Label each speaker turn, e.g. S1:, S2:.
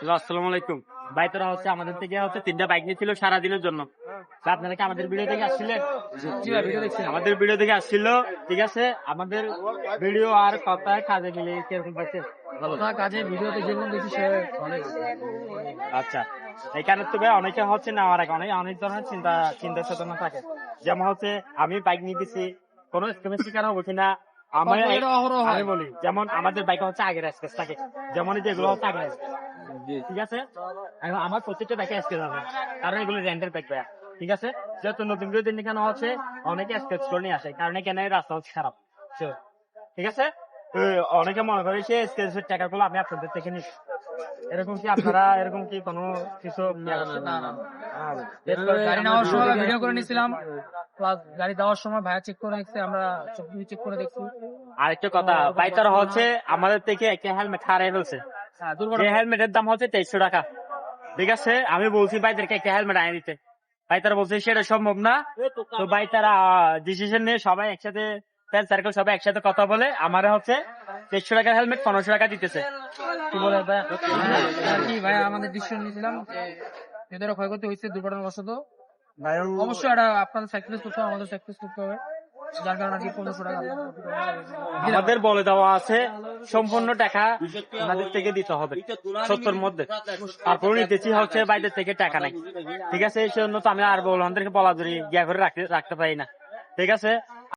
S1: আসসালামু আলাইকুম ভাই, তোরা হচ্ছে আমাদের থেকে হচ্ছে 3টা বাইক নিয়েছিল সারাদিনের জন্য। তো আপনারা কি আমাদের ভিডিও থেকে আসছিলেন? ভিডিও দেখছেন, আমাদের ভিডিও থেকে আসছিল। ঠিক আছে, আমাদের ভিডিও আর কথা কাজে মিলে কিরকম পাচ্ছেন?
S2: কাজে ভিডিওতে যেরকম দেখি সে অনেক
S1: আচ্ছা, এখানে তো ভাই অনেকে হচ্ছে না, আমার অনেক অনেক ধরনের চিন্তা চেতনা থাকে। যেমন হচ্ছে আমি বাইক নিতেছি, কোনো স্কিমের হচ্ছে না। আমি বলি যেমন আমাদের বাইকে হচ্ছে আগের স্কেচ থাকে, যেমন যেগুলো হচ্ছে আগের ঠিক আছে। আমার প্রত্যেকটা বাইকে স্কেচ আছে, কারণ এগুলো রেন্টের বাইক ভাইয়া। ঠিক আছে, যেহেতু নতুন করে দিন কেন হচ্ছে অনেকে স্কেচ করে নিয়ে আসে, কারণ কেন রাস্তা হচ্ছে খারাপ। ঠিক আছে, অনেকে মনে করে সে স্কেচের টাকাগুলো আমি আপনাদের থেকে নিই। এরকম কি আপনারা এরকম কি কোনো কিছু?
S2: গাড়ি নেওয়ার সময় ভিডিও করে নিয়েছিলাম, প্লাস গাড়ি দেওয়ার সময় ভাইয়া চেক করে নিচ্ছে, আমরা সবকিছু চেক করে দেখছি।
S1: আরেকটা কথা, বাইতারা হচ্ছে আমাদের থেকে একটা হেলমেট হারাই ফেলছে। যে হেলমেটের দাম হচ্ছে 2300 টাকা। ঠিক আছে, আমি বলছি ভাইদেরকে একটা হেলমেট আনিয়ে দিতে, ভাইতারা বলছে সেটা সম্ভব না। তো ভাইতারা ডিসিশন নিয়ে সবাই একসাথে ফ্রেন্ড সার্কেল সবাই একসাথে কথা বলে আমার হচ্ছে 2300 টাকার হেলমেট 1500 টাকা দিতেছে। কি বলে
S2: ভাইয়া আমাদের ডিসিশন নিয়েছিলাম এদের ক্ষয়ক্ষতি হয়েছে দুর্ঘটনাবশত, অবশ্যই এটা আপনাদের স্যাক্রিফাইস করতে হবে, আমাদের স্যাক্রিফাইস করতে হবে, যার কারণে 1500 টাকা
S1: আমাদের বলে দেওয়া আছে সম্পূর্ণ টাকা আমাদের থেকে দিতে হবে 70 মধ্যে। তারপর নিতেছি হচ্ছে বাইরের থেকে টাকা নাই। ঠিক আছে, এই জন্য তো আমি আর বললামদেরকে বলা ধরি গিয়া করে রাখতে পারি না। ঠিক আছে,